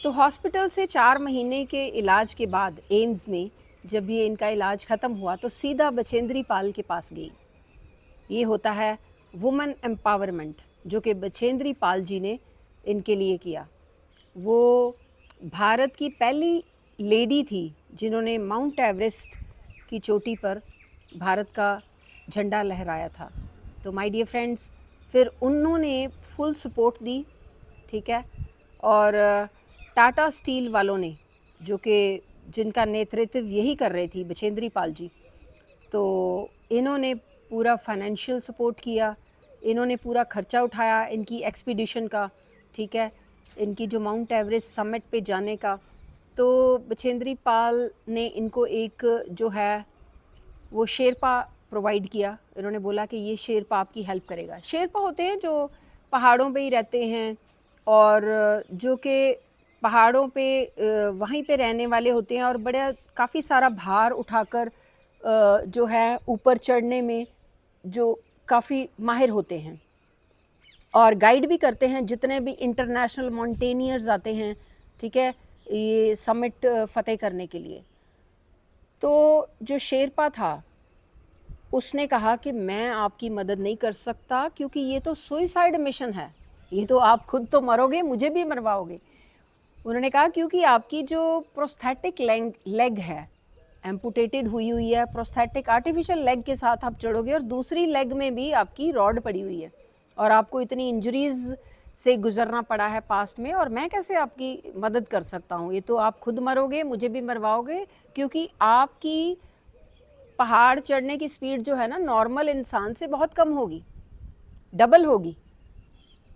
तो हॉस्पिटल से 4 महीने के इलाज के बाद एम्स में जब ये इनका इलाज ख़त्म हुआ तो सीधा बछेंद्री पाल के पास गई। ये होता है वुमेन एम्पावरमेंट जो कि बछेंद्री पाल जी ने इनके लिए किया। वो भारत की पहली लेडी थी जिन्होंने माउंट एवरेस्ट की चोटी पर भारत का झंडा लहराया था। तो माय डियर फ्रेंड्स, फिर उन्होंने फुल सपोर्ट दी, ठीक है। और टाटा स्टील वालों ने, जो कि जिनका नेतृत्व यही कर रही थी बछेंद्री पाल जी, तो इन्होंने पूरा फाइनेंशियल सपोर्ट किया, इन्होंने पूरा खर्चा उठाया इनकी एक्सपीडिशन का, ठीक है, इनकी जो माउंट एवरेस्ट समिट पे जाने का। तो बछेंद्री पाल ने इनको एक जो है वो शेरपा प्रोवाइड किया। इन्होंने बोला कि ये शेरपा आपकी हेल्प करेगा। शेरपा होते हैं जो पहाड़ों पे ही रहते हैं और जो कि पहाड़ों पे वहीं पे रहने वाले होते हैं और बड़ा काफ़ी सारा भार उठाकर जो है ऊपर चढ़ने में जो काफ़ी माहिर होते हैं और गाइड भी करते हैं जितने भी इंटरनेशनल माउंटेनियर्स आते हैं, ठीक है, ये समिट फ़तेह करने के लिए। तो जो शेरपा था उसने कहा कि मैं आपकी मदद नहीं कर सकता क्योंकि ये तो सुइसाइड मिशन है, ये तो आप खुद तो मरोगे, मुझे भी मरवाओगे। उन्होंने कहा क्योंकि आपकी जो प्रोस्थेटिक लेग है, एम्पुटेटेड हुई है, प्रोस्थेटिक आर्टिफिशियल लेग के साथ आप चढ़ोगे और दूसरी लेग में भी आपकी रॉड पड़ी हुई है और आपको इतनी इंजरीज से गुजरना पड़ा है पास्ट में, और मैं कैसे आपकी मदद कर सकता हूँ, ये तो आप खुद मरोगे, मुझे भी मरवाओगे, क्योंकि आपकी पहाड़ चढ़ने की स्पीड जो है ना नॉर्मल इंसान से बहुत कम होगी, डबल होगी।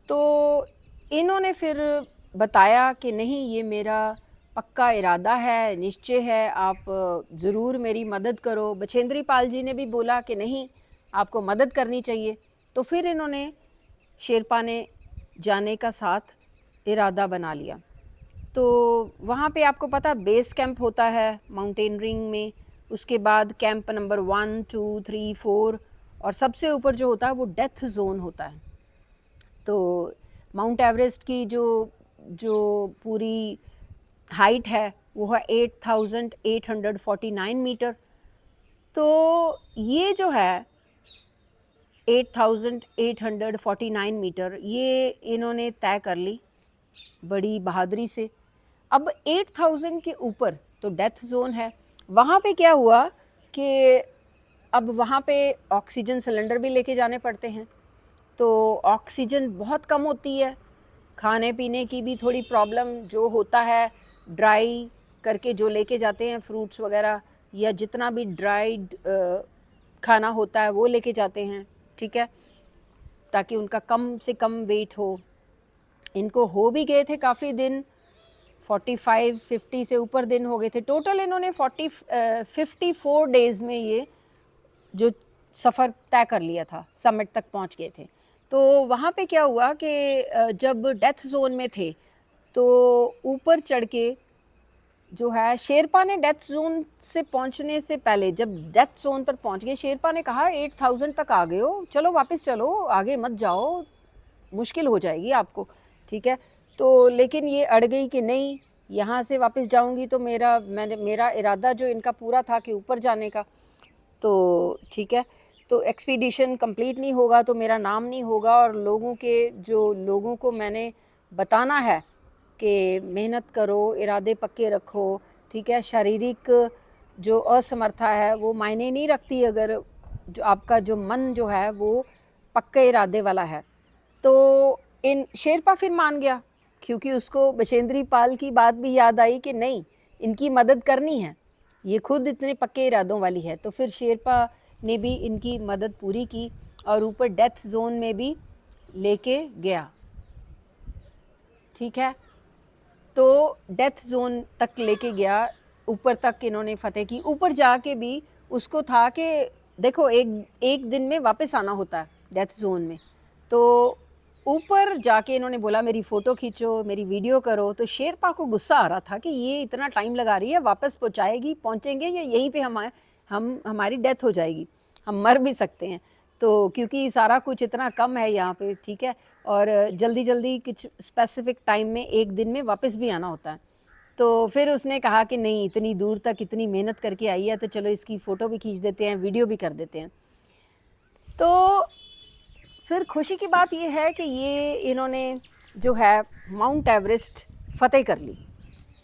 तो इन्होंने फिर बताया कि नहीं, ये मेरा पक्का इरादा है, निश्चय है, आप ज़रूर मेरी मदद करो। बछेंद्री पाल जी ने भी बोला कि नहीं, आपको मदद करनी चाहिए। तो फिर इन्होंने शेरपा ने जाने का साथ इरादा बना लिया। तो वहाँ पे आपको पता बेस कैंप होता है माउंटेनरिंग में, उसके बाद कैंप नंबर 1, 2, 3, 4 और सबसे ऊपर जो होता है वो डेथ जोन होता है। तो माउंट एवरेस्ट की जो जो पूरी हाइट है वो है 8,849 मीटर। तो ये जो है 8,849 मीटर ये इन्होंने तय कर ली बड़ी बहादुरी से। अब 8,000 के ऊपर तो डेथ जोन है। वहाँ पे क्या हुआ कि अब वहाँ पे ऑक्सीजन सिलेंडर भी लेके जाने पड़ते हैं, तो ऑक्सीजन बहुत कम होती है, खाने पीने की भी थोड़ी प्रॉब्लम जो होता है, ड्राई करके जो लेके जाते हैं फ्रूट्स वगैरह या जितना भी ड्राइड खाना होता है वो लेके जाते हैं, ठीक है, ताकि उनका कम से कम वेट हो। इनको हो भी गए थे काफ़ी दिन, 45-50 से ऊपर दिन हो गए थे। टोटल इन्होंने 54 डेज़ में ये जो सफ़र तय कर लिया था, समिट तक पहुंच गए थे। तो वहाँ पे क्या हुआ कि जब डेथ जोन में थे तो ऊपर चढ़ के जो है शेरपा ने डेथ जोन से पहुंचने से पहले, जब डेथ जोन पर पहुंच गए, शेरपा ने कहा 8,000 तक आ गए हो, चलो वापस चलो, आगे मत जाओ, मुश्किल हो जाएगी आपको, ठीक है। तो लेकिन ये अड़ गई कि नहीं, यहाँ से वापस जाऊँगी तो मेरा इरादा जो इनका पूरा था कि ऊपर जाने का, तो ठीक है, तो एक्सपीडिशन कंप्लीट नहीं होगा तो मेरा नाम नहीं होगा और लोगों को मैंने बताना है कि मेहनत करो, इरादे पक्के रखो, ठीक है। शारीरिक जो असमर्था है वो मायने नहीं रखती अगर जो आपका जो मन जो है वो पक्के इरादे वाला है। तो इन शेरपा फिर मान गया क्योंकि उसको बछेंद्री पाल की बात भी याद आई कि नहीं, इनकी मदद करनी है, ये खुद इतने पक्के इरादों वाली है। तो फिर शेरपा ने भी इनकी मदद पूरी की और ऊपर डेथ जोन में भी लेके गया, ठीक है। तो डेथ जोन तक लेके गया, ऊपर तक इन्होंने फतेह की। ऊपर जाके भी उसको था कि देखो एक दिन में वापस आना होता है डेथ जोन में। तो ऊपर जाके इन्होंने बोला मेरी फ़ोटो खींचो, मेरी वीडियो करो। तो शेरपा को गुस्सा आ रहा था कि ये इतना टाइम लगा रही है, वापस पहुँचेंगे या यहीं पे हमारी डेथ हो जाएगी, हम मर भी सकते हैं। तो क्योंकि सारा कुछ इतना कम है यहाँ पे, ठीक है, और जल्दी-जल्दी कुछ स्पेसिफ़िक टाइम में 1 दिन में वापस भी आना होता है। तो फिर उसने कहा कि नहीं, इतनी दूर तक इतनी मेहनत करके आई है तो चलो इसकी फ़ोटो भी खींच देते हैं, वीडियो भी कर देते हैं। तो फिर खुशी की बात ये है कि ये इन्होंने जो है माउंट एवरेस्ट फ़तेह कर ली।